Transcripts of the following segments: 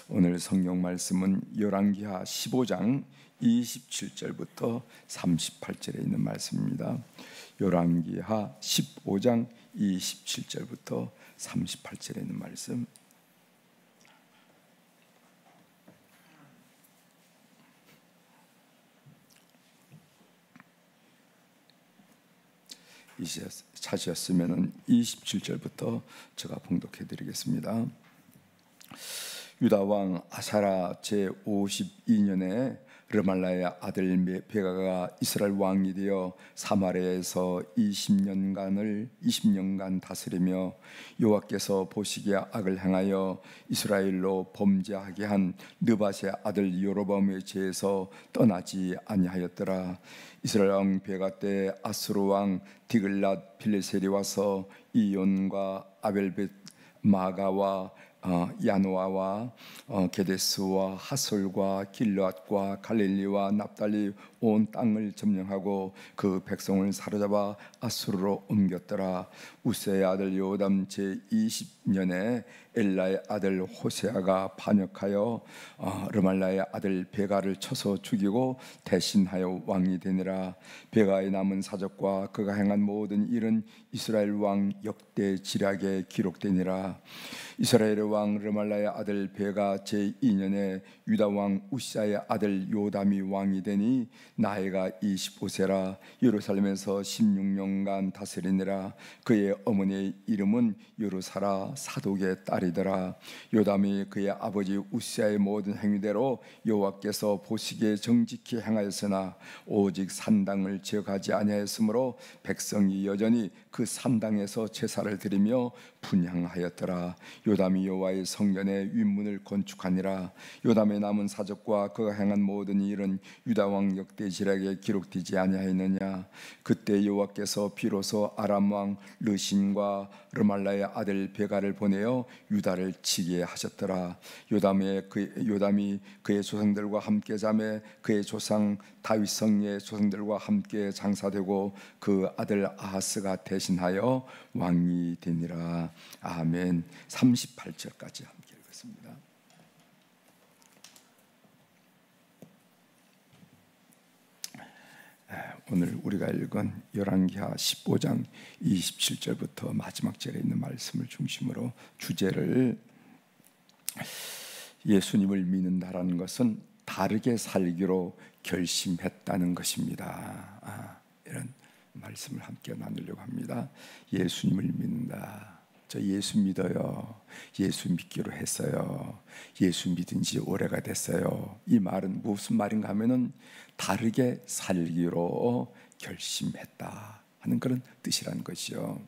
오늘 성경 말씀은 열왕기하 15장 27절부터 38절에 있는 말씀입니다. 열왕기하 15장 27절부터 38절에 있는 말씀. 이제 찾으셨으면 27절부터 제가 봉독해 드리겠습니다. 유다 왕 아사랴 제52년에 르말라의 아들 베가가 이스라엘 왕이 되어 사마리아에서 20년간 다스리며 여호와께서 보시기에 악을 행하여 이스라엘로 범죄하게 한 느밧의 아들 여로보암의 죄에서 떠나지 아니하였더라. 이스라엘 왕 베가 때 아수르 왕 디글랏 빌레셀이 와서 이온과 아벨벳 마가와 야노아와 게데스와 하솔과 길르앗과 갈릴리와 납달리 온 땅을 점령하고 그 백성을 사로잡아 아수르로 옮겼더라. 우세의 아들 요담 제20년에 엘라의 아들 호세아가 반역하여 르말라의 아들 베가를 쳐서 죽이고 대신하여 왕이 되니라. 베가의 남은 사적과 그가 행한 모든 일은 이스라엘 왕 역대 지략에 기록되니라. 이스라엘의 왕 르말라의 아들 베가 제2년에 유다 왕 우시아의 아들 요담이 왕이 되니 나이가 25세라. 예루살렘에서 16년간 다스리니라. 그의 어머니의 이름은 여루사라 사독의 딸이더라. 요담이 그의 아버지 우시아의 모든 행위대로 여호와께서 보시기에 정직히 행하였으나 오직 산당을 지어가지 아니하였으므로 백성이 여전히 그 산당에서 제사를 드리며 분향하였더라. 요담이 여호와의 성전의 윗문을 건축하니라. 요담의 남은 사적과 그가 행한 모든 일은 유다 왕 역대 지략에 기록되지 아니하였느냐. 그때 여호와께서 비로소 아람 왕 르신과 르말라의 아들 베가를 보내어 유다를 치게 하셨더라. 요담이 그의 조상들과 함께 자매 그의 조상 다윗 성의 조상들과 함께 장사되고 그 아들 아하스가 대신하여 왕이 되니라. 아멘. 38절까지 함께 읽겠습니다. 오늘 우리가 읽은 열왕기하 15장 27절부터 마지막 절에 있는 말씀을 중심으로 주제를 예수님을 믿는다라는 것은 다르게 살기로 결심했다는 것입니다. 이런 말씀을 함께 나누려고 합니다. 예수님을 믿는다. 저 예수 믿어요. 예수 믿기로 했어요. 예수 믿은 지 오래가 됐어요. 이 말은 무슨 말인가 하면은 다르게 살기로 결심했다 하는 그런 뜻이라는 것이죠.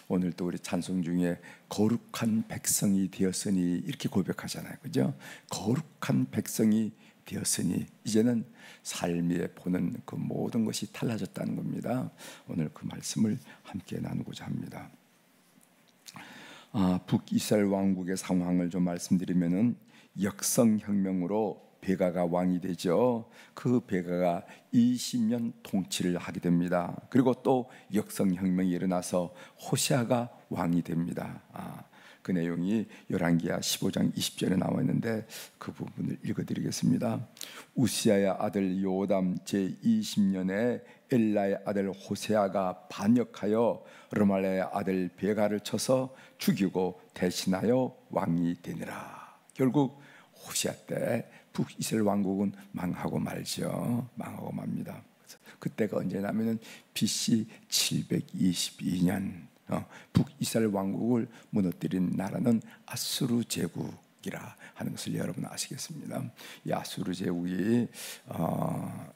오늘 또 우리 찬송 중에 거룩한 백성이 되었으니 이렇게 고백하잖아요. 그죠? 거룩한 백성이 되었으니 이제는 삶에 보는 그 모든 것이 달라졌다는 겁니다. 오늘 그 말씀을 함께 나누고자 합니다. 북이스라엘 왕국의 상황을 좀 말씀드리면은 역성혁명으로 베가가 왕이 되죠. 그 베가가 20년 통치를 하게 됩니다. 그리고 또 역성혁명이 일어나서 호세아가 왕이 됩니다. 그 내용이 열왕기하 15장 20절에 나와 있는데 그 부분을 읽어드리겠습니다. 우시아의 아들 요담 제20년에 엘라의 아들 호세아가 반역하여 르말라의 아들 베가를 쳐서 죽이고 대신하여 왕이 되니라. 결국 호세아 때 북이스라엘 왕국은 망하고 말죠. 망하고 맙니다. 그때가 언제냐면은 BC 722년 북이스라엘 왕국을 무너뜨린 나라는 아수르 제국이라 하는 것을 여러분 아시겠습니다. 이 아수르 제국이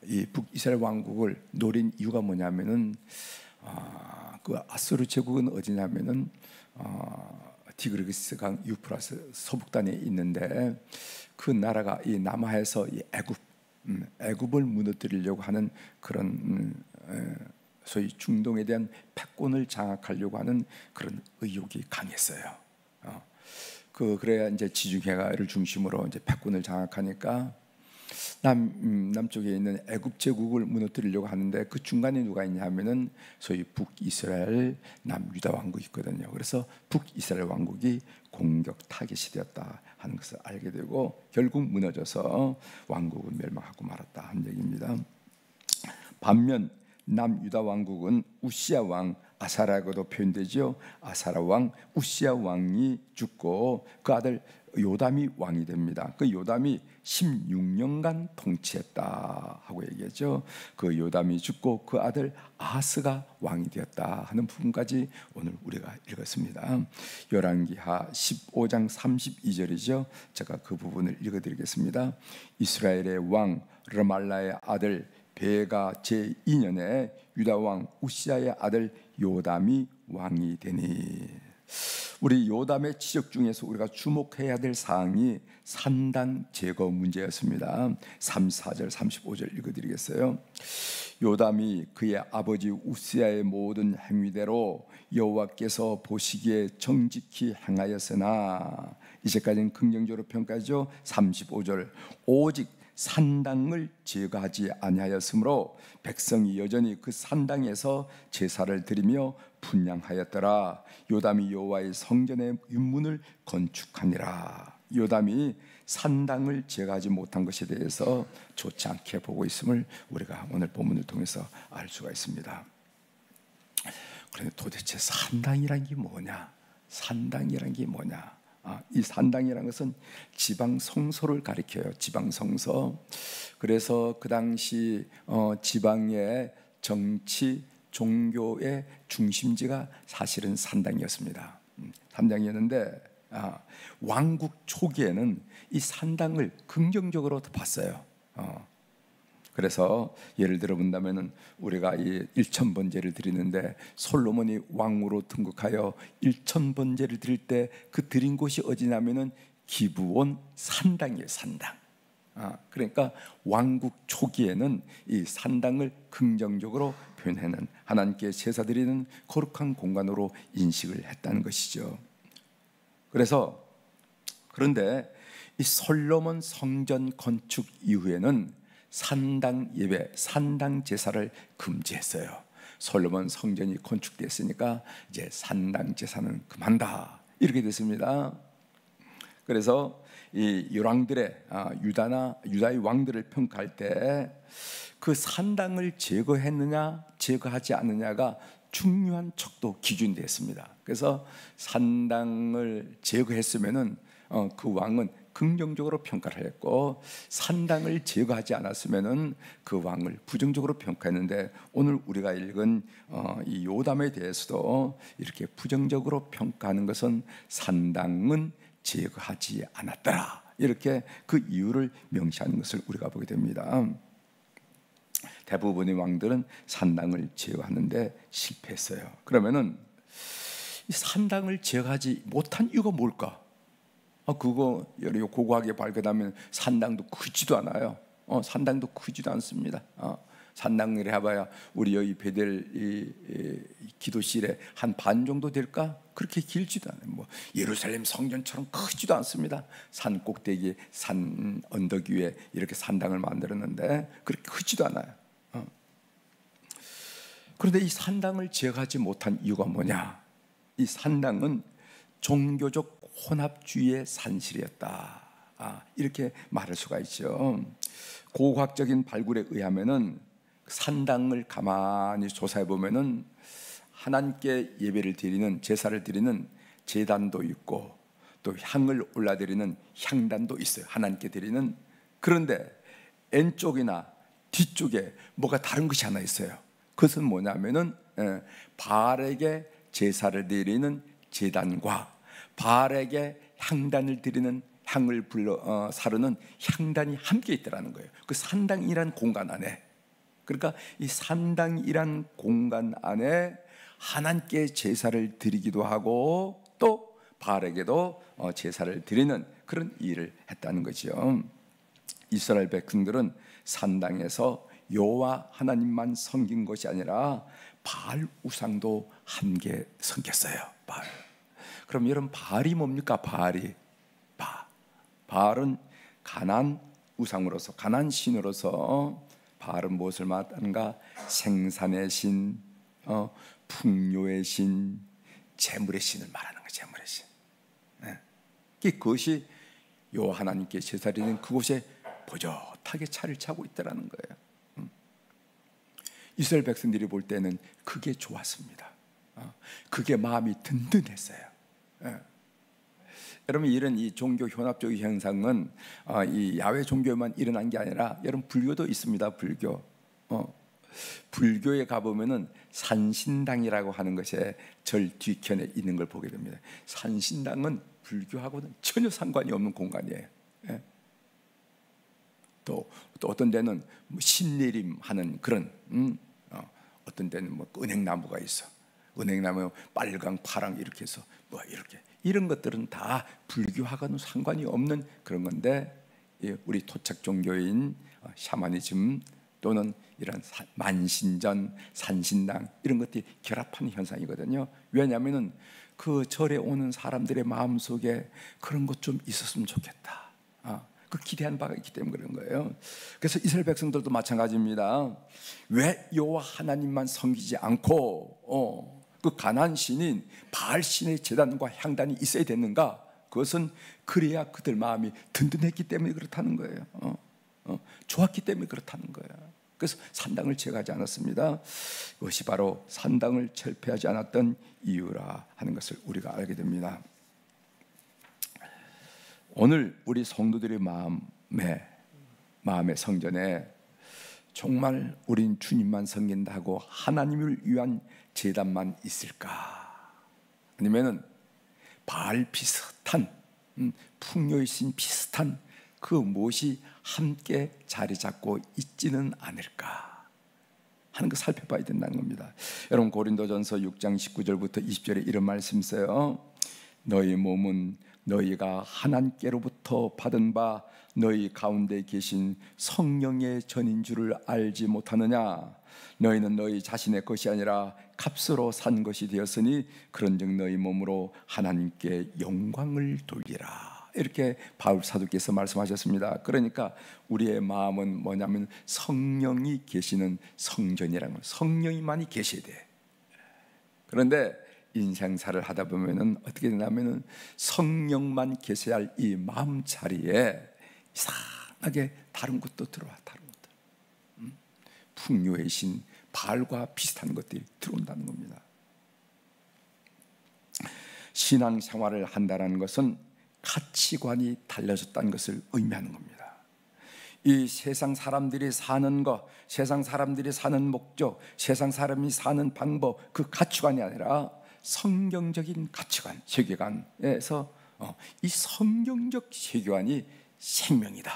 이 북이스라엘 왕국을 노린 이유가 뭐냐면은 그 아수르 제국은 어디냐면은 디그리스 강 유프라스 서북단에 있는데 그 나라가 이 남하에서 이 애굽을 무너뜨리려고 하는 그런 소위 중동에 대한 패권을 장악하려고 하는 그런 의욕이 강했어요. 그래야 이제 지중해를 중심으로 이제 패권을 장악하니까 남쪽에 있는 애굽 제국을 무너뜨리려고 하는데 그 중간에 누가 있냐 하면은 소위 북이스라엘 남유다 왕국이 있거든요. 그래서 북이스라엘 왕국이 공격 타겟이 되었다 하는 것을 알게 되고 결국 무너져서 왕국은 멸망하고 말았다 하는 얘기입니다. 반면 남유다 왕국은 우시야 왕 아사라고도 표현되죠. 아사라 왕 우시야 왕이 죽고 그 아들 요담이 왕이 됩니다. 그 요담이 16년간 통치했다 하고 얘기했죠. 그 요담이 죽고 그 아들 아하스가 왕이 되었다 하는 부분까지 오늘 우리가 읽었습니다. 열왕기하 15장 32절이죠. 제가 그 부분을 읽어드리겠습니다. 이스라엘의 왕 르말라의 아들 베가 제2년에 유다 왕 우시야의 아들 요담이 왕이 되니, 우리 요담의 지적 중에서 우리가 주목해야 될 사항이 산당 제거 문제였습니다. 34절 35절 읽어드리겠어요. 요담이 그의 아버지 우시야의 모든 행위대로 여호와께서 보시기에 정직히 행하였으나, 이제까지는 긍정적으로 평가하죠. 35절 오직 산당을 제거하지 아니하였으므로 백성이 여전히 그 산당에서 제사를 드리며 분향하였더라. 요담이 여호와의 성전의 윤문을 건축하니라. 요담이 산당을 제거하지 못한 것에 대해서 좋지 않게 보고 있음을 우리가 오늘 본문을 통해서 알 수가 있습니다. 그런데 도대체 산당이란 게 뭐냐? 산당이란 게 뭐냐? 이 산당이라는 것은 지방 성소를 가리켜요. 지방 성소. 그래서 그 당시 지방의 정치, 종교의 중심지가 사실은 산당이었습니다. 산당이었는데 왕국 초기에는 이 산당을 긍정적으로 봤어요. 그래서 예를 들어 본다면은 우리가 이 1000번제를 드리는데 솔로몬이 왕으로 등극하여 1000번제를 드릴 때 그 드린 곳이 어디냐면은 기브온 산당이에요. 산당. 그러니까 왕국 초기에는 이 산당을 긍정적으로 표현하는, 하나님께 제사 드리는 거룩한 공간으로 인식을 했다는 것이죠. 그런데 이 솔로몬 성전 건축 이후에는 산당 예배, 산당 제사를 금지했어요. 솔로몬 성전이 건축됐으니까 이제 산당 제사는 금한다, 이렇게 됐습니다. 그래서 이 열왕들의 유다의 왕들을 평가할 때 그 산당을 제거했느냐 제거하지 않느냐가 중요한 척도 기준이 됐습니다. 그래서 산당을 제거했으면은 그 왕은 긍정적으로 평가를 했고, 산당을 제거하지 않았으면은 그 왕을 부정적으로 평가했는데, 오늘 우리가 읽은 이 요담에 대해서도 이렇게 부정적으로 평가하는 것은 산당은 제거하지 않았더라, 이렇게 그 이유를 명시하는 것을 우리가 보게 됩니다. 대부분의 왕들은 산당을 제거하는데 실패했어요. 그러면은 이 산당을 제거하지 못한 이유가 뭘까? 그거 여러 고고하게 발견하면 산당도 크지도 않아요. 산당도 크지도 않습니다. 산당을 해봐야 우리 여기 베델 이 기도실에 한 반 정도 될까? 그렇게 길지도 않아요. 뭐 예루살렘 성전처럼 크지도 않습니다. 산 꼭대기, 산 언덕 위에 이렇게 산당을 만들었는데 그렇게 크지도 않아요. 그런데 이 산당을 제거하지 못한 이유가 뭐냐? 이 산당은 종교적 혼합주의의 산실이었다, 이렇게 말할 수가 있죠. 고고학적인 발굴에 의하면은 산당을 가만히 조사해 보면은 하나님께 예배를 드리는, 제사를 드리는 제단도 있고 또 향을 올라드리는 향단도 있어요. 하나님께 드리는. 그런데 왼쪽이나 뒤쪽에 뭐가 다른 것이 하나 있어요. 그것은 뭐냐면은 바알에게 제사를 드리는 제단과 바알에게 향단을 드리는, 향을 사르는 향단이 함께 있더라는 거예요. 그 산당이란 공간 안에. 그러니까 이 산당이란 공간 안에 하나님께 제사를 드리기도 하고 또 바알에게도 제사를 드리는 그런 일을 했다는 거죠. 이스라엘 백성들은 산당에서 여호와 하나님만 섬긴 것이 아니라 바알 우상도 함께 섬겼어요. 바알. 그럼 여러분, 바알이 뭡니까? 바알은 가난 우상으로서, 가난 신으로서 바알은 무엇을 말하는가? 생산의 신, 풍요의 신, 재물의 신을 말하는 거예요. 재물의 신. 그것이 여호와 하나님께 제사드리는 그곳에 버젓하게 차를 차고 있다라는 거예요. 이스라엘 백성들이 볼 때는 그게 좋았습니다. 그게 마음이 든든했어요. 여러분, 이런 이 종교 혼합적 현상은 이 야훼 종교만 일어난 게 아니라 여러분 불교도 있습니다. 불교에 가보면은 산신당이라고 하는 것에 절 뒤편에 있는 걸 보게 됩니다. 산신당은 불교하고는 전혀 상관이 없는 공간이에요. 또 어떤 데는 신내림 하는 그런 어떤 데는 뭐 은행나무가 있어. 은행나무 빨강 파랑 이렇게 해서 뭐 이렇게, 이런 것들은 다 불교하고는 상관이 없는 그런 건데, 우리 토착 종교인 샤머니즘 또는 이런 만신전, 산신당 이런 것들이 결합하는 현상이거든요. 왜냐하면은 그 절에 오는 사람들의 마음 속에 그런 것 좀 있었으면 좋겠다, 그 기대한 바가 있기 때문에 그런 거예요. 그래서 이스라엘 백성들도 마찬가지입니다. 왜 여호와 하나님만 섬기지 않고 그 가나안 신인 바알 신의 제단과 향단이 있어야 되는가? 그것은 그래야 그들 마음이 든든했기 때문에 그렇다는 거예요. 좋았기 때문에 그렇다는 거예요. 그래서 산당을 제거하지 않았습니다. 그것이 바로 산당을 철폐하지 않았던 이유라 하는 것을 우리가 알게 됩니다. 오늘 우리 성도들의 마음의 성전에 정말 우린 주님만 섬긴다 하고 하나님을 위한 제단만 있을까? 아니면은 바알 비슷한, 풍요의 신 비슷한 그 무엇이 함께 자리 잡고 있지는 않을까 하는 거 살펴봐야 된다는 겁니다. 여러분, 고린도전서 6장 19절부터 20절에 이런 말씀 있어요. 너희 몸은 너희가 하나님께로부터 받은 바 너희 가운데 계신 성령의 전인 줄을 알지 못하느냐? 너희는 너희 자신의 것이 아니라 값으로 산 것이 되었으니 그런즉 너희 몸으로 하나님께 영광을 돌리라. 이렇게 바울 사도께서 말씀하셨습니다. 그러니까 우리의 마음은 뭐냐면 성령이 계시는 성전이라는 거예요. 성령이만이 계셔야 돼. 그런데 인생사를 하다 보면은 어떻게 되냐면은 성령만 계셔야 할 이 마음 자리에 이상하게 다른 것도 들어와. 다른 것들, 풍요의 신 바알과 비슷한 것들이 들어온다는 겁니다. 신앙생활을 한다는 것은 가치관이 달라졌다는 것을 의미하는 겁니다. 이 세상 사람들이 사는 것, 세상 사람들이 사는 목적, 세상 사람이 사는 방법, 그 가치관이 아니라 성경적인 가치관, 세계관에서 이 성경적 세계관이 생명이다.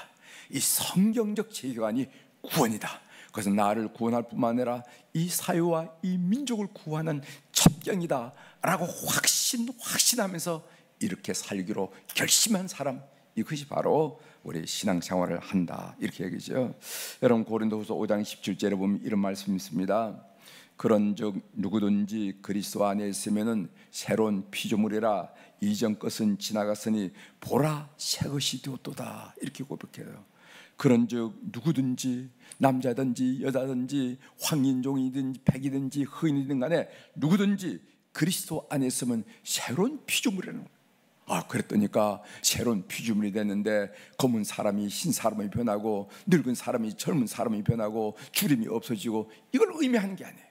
이 성경적 세계관이 구원이다. 그래서 나를 구원할 뿐만 아니라 이 사회와 이 민족을 구하는 첩경이다 라고 확신하면서 이렇게 살기로 결심한 사람, 이것이 바로 우리 신앙생활을 한다, 이렇게 얘기죠. 여러분, 고린도후서 5장 17절에 보면 이런 말씀이 있습니다. 그런즉 누구든지 그리스도 안에 있으면은 새로운 피조물이라 이전 것은 지나갔으니 보라 새 것이 되었도다, 이렇게 고백해요. 그런즉 누구든지, 남자든지 여자든지 황인종이든지 백이든지 흑인이든 간에 누구든지 그리스도 안에 있으면 새로운 피조물이라는 거예요. 그랬더니까 새로운 피조물이 됐는데 검은 사람이 흰 사람이 변하고 늙은 사람이 젊은 사람이 변하고 주림이 없어지고, 이걸 의미하는 게 아니에요.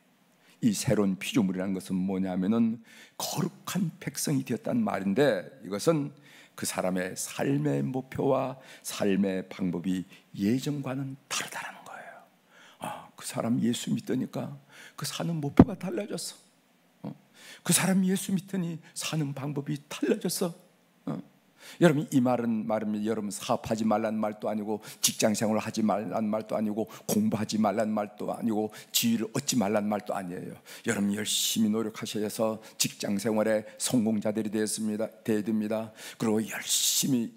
이 새로운 피조물이라는 것은 뭐냐면은 거룩한 백성이 되었다는 말인데, 이것은 그 사람의 삶의 목표와 삶의 방법이 예전과는 다르다는 거예요. 그 사람 예수 믿으니까 그 사는 목표가 달라졌어. 그 사람이 예수 믿더니 사는 방법이 달라졌어. 여러분, 이 말은 여러분 사업하지 말라는 말도 아니고, 직장생활을 하지 말라는 말도 아니고, 공부하지 말라는 말도 아니고, 지위를 얻지 말라는 말도 아니에요. 여러분 열심히 노력하셔서 직장생활에 성공자들이 되어야 됩니다. 그리고 열심히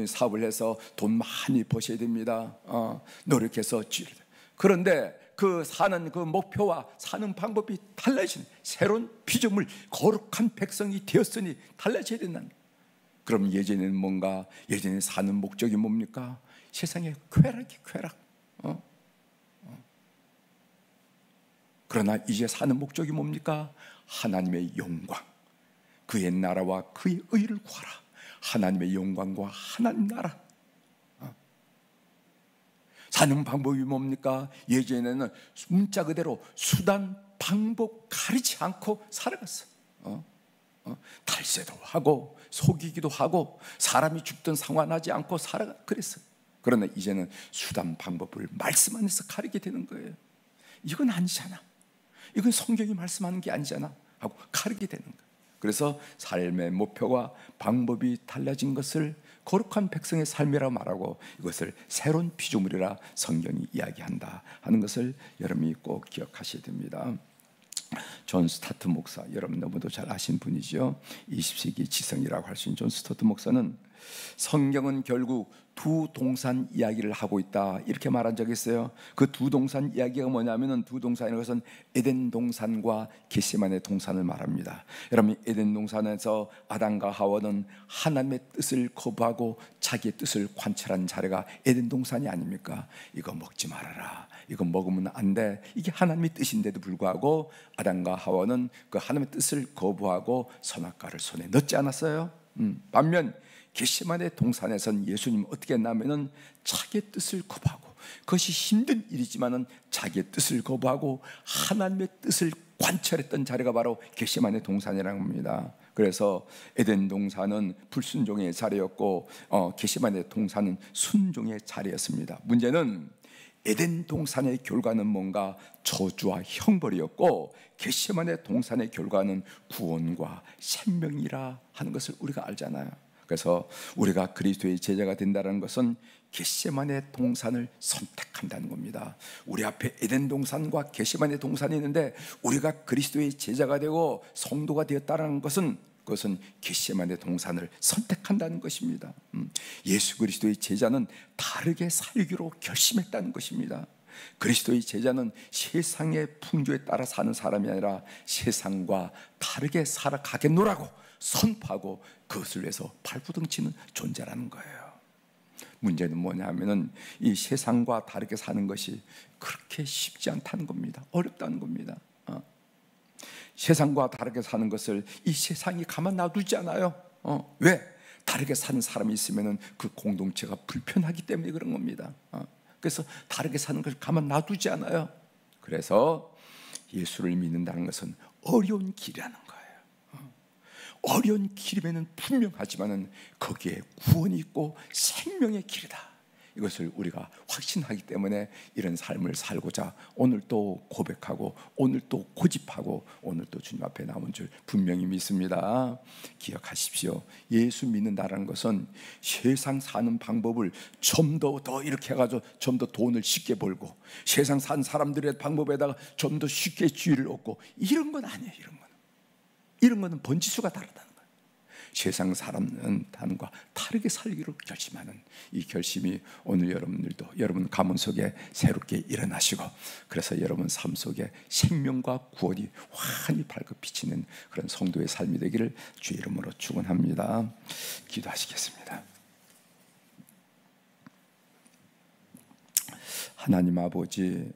사업을 해서 돈 많이 버셔야 됩니다. 노력해서 지위를. 그런데 그 사는 그 목표와 사는 방법이 달라지는 새로운 피조물, 거룩한 백성이 되었으니 달라져야 된다는 거예요. 그럼 예전에는 뭔가, 예전에 사는 목적이 뭡니까? 세상의 쾌락이 쾌락. 그러나 이제 사는 목적이 뭡니까? 하나님의 영광, 그의 나라와 그의 의를 구하라. 하나님의 영광과 하나님 나라. 사는 방법이 뭡니까? 예전에는 문자 그대로 수단, 방법 가리지 않고 살아갔어. 탈세도 하고 속이기도 하고 사람이 죽든 상관하지 않고 그랬어요. 그러나 이제는 수단, 방법을 말씀 안에서 가리게 되는 거예요. 이건 아니잖아, 이건 성경이 말씀하는 게 아니잖아 하고 가리게 되는 거예요. 그래서 삶의 목표와 방법이 달라진 것을 거룩한 백성의 삶이라고 말하고, 이것을 새로운 피조물이라 성경이 이야기한다 하는 것을 여러분이 꼭 기억하셔야 됩니다. 존 스타트 목사, 여러분 너무도 잘 아신 분이죠. 20세기 지성이라고 할 수 있는 존 스타트 목사는 성경은 결국 두 동산 이야기를 하고 있다 이렇게 말한 적이 있어요. 그 두 동산 이야기가 뭐냐면은, 두 동산이라는 것은 에덴 동산과 겟세마네 동산을 말합니다. 여러분, 에덴 동산에서 아담과 하와는 하나님의 뜻을 거부하고 자기의 뜻을 관철한 자리가 에덴 동산이 아닙니까? 이거 먹지 말아라, 이거 먹으면 안 돼, 이게 하나님의 뜻인데도 불구하고 아담과 하와는 그 하나님의 뜻을 거부하고 선악과를 손에 넣지 않았어요. 반면 겟세마네 동산에서는 예수님 어떻게 했냐면은 자기의 뜻을 거부하고, 그것이 힘든 일이지만은 자기의 뜻을 거부하고 하나님의 뜻을 관철했던 자리가 바로 겟세마네 동산이라고 합니다. 그래서 에덴 동산은 불순종의 자리였고 겟세마네 동산은 순종의 자리였습니다. 문제는 에덴 동산의 결과는 뭔가 저주와 형벌이었고, 겟세마네 동산의 결과는 구원과 생명이라 하는 것을 우리가 알잖아요. 그래서 우리가 그리스도의 제자가 된다는 것은 겟세마네 동산을 선택한다는 겁니다. 우리 앞에 에덴 동산과 겟세마네 동산이 있는데, 우리가 그리스도의 제자가 되고 성도가 되었다는 것은, 그것은 겟세마네 동산을 선택한다는 것입니다. 예수 그리스도의 제자는 다르게 살기로 결심했다는 것입니다. 그리스도의 제자는 세상의 풍조에 따라 사는 사람이 아니라 세상과 다르게 살아가겠노라고 선포하고 그것을 위해서 발부둥치는 존재라는 거예요. 문제는 뭐냐면은 이 세상과 다르게 사는 것이 그렇게 쉽지 않다는 겁니다. 어렵다는 겁니다. 세상과 다르게 사는 것을 이 세상이 가만 놔두지 않아요. 왜? 다르게 사는 사람이 있으면은 그 공동체가 불편하기 때문에 그런 겁니다. 그래서 다르게 사는 것을 가만 놔두지 않아요. 그래서 예수를 믿는다는 것은 어려운 길이라는 거예요. 어려운 길임에는 분명하지만은 거기에 구원이 있고 생명의 길이다, 이것을 우리가 확신하기 때문에 이런 삶을 살고자 오늘 또 고백하고, 오늘 또 고집하고, 오늘 또 주님 앞에 나온 줄 분명히 믿습니다. 기억하십시오. 예수 믿는다는 것은 세상 사는 방법을 좀 더 이렇게 해가지고 좀 더 돈을 쉽게 벌고, 세상 사는 사람들의 방법에다가 좀 더 쉽게 주의를 얻고, 이런 건 아니에요. 이런 거는 번지수가 다르다는 거예요. 세상 사람과 다르게 살기로 결심하는 이 결심이 오늘 여러분들도 여러분 가문 속에 새롭게 일어나시고, 그래서 여러분 삶 속에 생명과 구원이 환히 밝고 비치는 그런 성도의 삶이 되기를 주의 이름으로 축원합니다. 기도하시겠습니다. 하나님 아버지,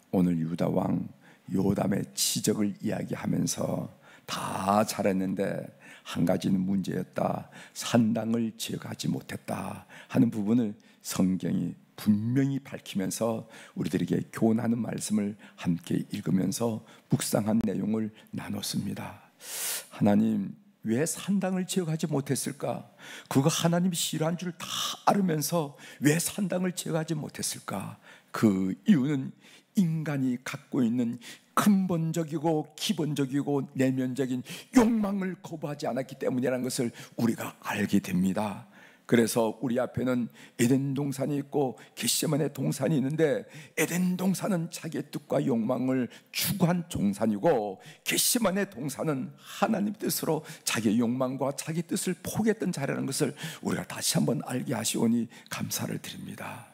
오늘 유다 왕 요담의 치적을 이야기하면서 다 잘했는데 한 가지는 문제였다, 산당을 지어가지 못했다 하는 부분을 성경이 분명히 밝히면서 우리들에게 교훈하는 말씀을 함께 읽으면서 묵상한 내용을 나눴습니다. 하나님, 왜 산당을 지어가지 못했을까? 그거 하나님이 싫어한 줄 다 알으면서 왜 산당을 지어가지 못했을까? 그 이유는 인간이 갖고 있는 근본적이고 기본적이고 내면적인 욕망을 거부하지 않았기 때문이라는 것을 우리가 알게 됩니다. 그래서 우리 앞에는 에덴 동산이 있고 겟세마네 동산이 있는데, 에덴 동산은 자기의 뜻과 욕망을 추구한 동산이고, 겟세마네 동산은 하나님 뜻으로 자기의 욕망과 자기 뜻을 포기했던 자리라는 것을 우리가 다시 한번 알게 하시오니 감사를 드립니다.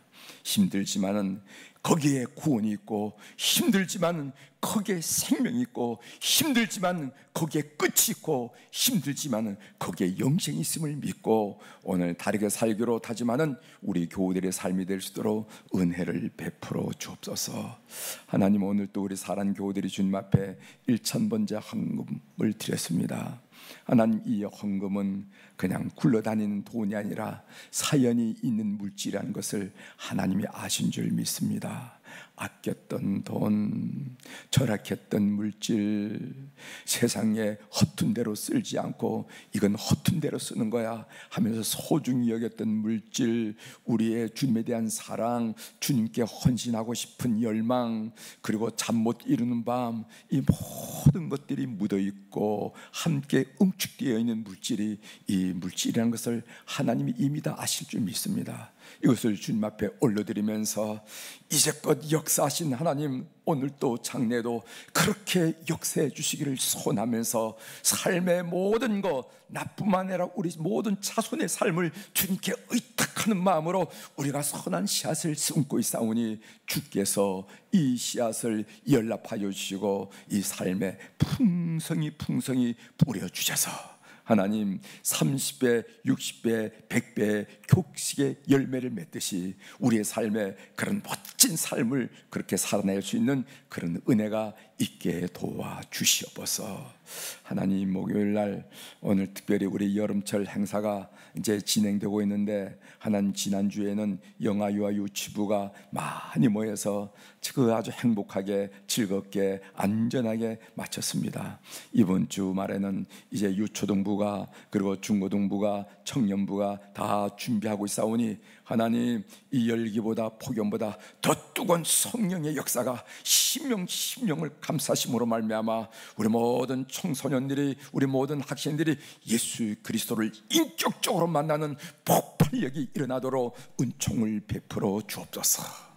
힘들지만은 거기에 구원이 있고, 힘들지만은 거기에 생명이 있고, 힘들지만은 거기에 끝이 있고, 힘들지만은 거기에 영생이 있음을 믿고 오늘 다르게 살기로 다짐하는 우리 교우들의 삶이 될 수 있도록 은혜를 베풀어 주옵소서. 하나님, 오늘 또 우리 사랑 교우들이 주님 앞에 1,000번째 헌금을 드렸습니다. 하나님, 이 헌금은 그냥 굴러다니는 돈이 아니라 사연이 있는 물질이라는 것을 하나님이 아신 줄 믿습니다. 아꼈던 돈, 절약했던 물질, 세상에 허튼 대로 쓰지 않고 이건 허튼 대로 쓰는 거야 하면서 소중히 여겼던 물질, 우리의 주님에 대한 사랑, 주님께 헌신하고 싶은 열망, 그리고 잠 못 이루는 밤, 이 모든 것들이 묻어있고 함께 응축되어 있는 물질이 이 물질이라는 것을 하나님이 이미 다 아실 줄 믿습니다. 이것을 주님 앞에 올려드리면서 이제껏 역사하신 하나님, 오늘도 장래도 그렇게 역사해 주시기를 소원하면서 삶의 모든 것, 나뿐만 아니라 우리 모든 자손의 삶을 주님께 의탁하는 마음으로 우리가 선한 씨앗을 심고 있사오니 주께서 이 씨앗을 연락하여 주시고 이 삶에 풍성히 뿌려주셔서 하나님 30배, 60배, 100배의 곡식의 열매를 맺듯이 우리의 삶에 그런 멋진 삶을 그렇게 살아낼 수 있는 그런 은혜가 있게 도와주시옵소서. 하나님, 목요일날 오늘 특별히 우리 여름철 행사가 이제 진행되고 있는데, 하나님, 지난주에는 영아유아 유치부가 많이 모여서 그 아주 행복하게 즐겁게 안전하게 마쳤습니다. 이번 주말에는 이제 유초등부가 그리고 중고등부가 청년부가 다 준비하고 있사오니 하나님, 이 열기보다 폭염보다 더 뜨거운 성령의 역사가 심령을 감싸심으로 말미암아 우리 모든 청소년들이, 우리 모든 학생들이 예수 그리스도를 인격적으로 만나는 폭발력이 일어나도록 은총을 베풀어 주옵소서.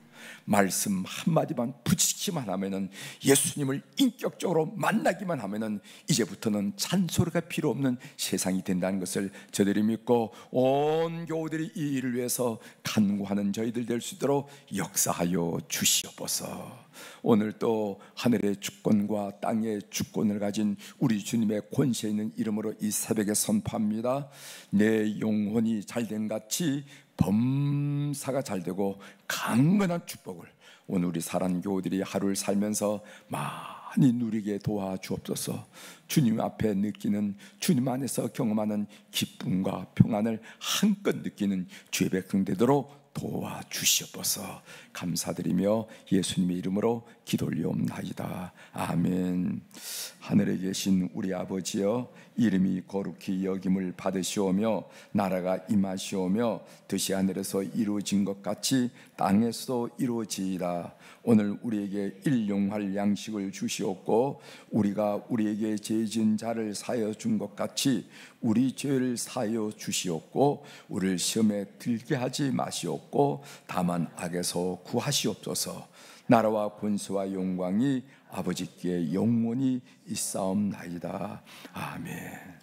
말씀 한마디만 붙이기만 하면은, 예수님을 인격적으로 만나기만 하면은 이제부터는 잔소리가 필요 없는 세상이 된다는 것을 저들이 믿고 온 교우들이 이 일을 위해서 간구하는 저희들 될 수 있도록 역사하여 주시옵소서. 오늘 또 하늘의 주권과 땅의 주권을 가진 우리 주님의 권세 있는 이름으로 이 새벽에 선포합니다. 내 영혼이 잘된 같이 범사가 잘되고 강건한 축복을 오늘 우리 사랑 교우들이 하루를 살면서 많이 누리게 도와주옵소서. 주님 앞에 느끼는, 주님 안에서 경험하는 기쁨과 평안을 한껏 느끼는 주의 백성 되도록 도와주시옵소서. 감사드리며 예수님의 이름으로 기도 올리옵나이다. 아멘. 하늘에 계신 우리 아버지여, 이름이 거룩히 여김을 받으시오며 나라가 임하시오며 뜻이 하늘에서 이루어진 것 같이 땅에서도 이루어지이다. 오늘 우리에게 일용할 양식을 주시옵고 우리가 우리에게 죄 지은 자를 사하여 준 것 같이 우리 죄를 사하여 주시옵고 우리를 시험에 들게 하지 마시옵고 다만 악에서 구하시옵소서. 나라와 권세와 영광이 아버지께 영원히 있사옵나이다. 아멘.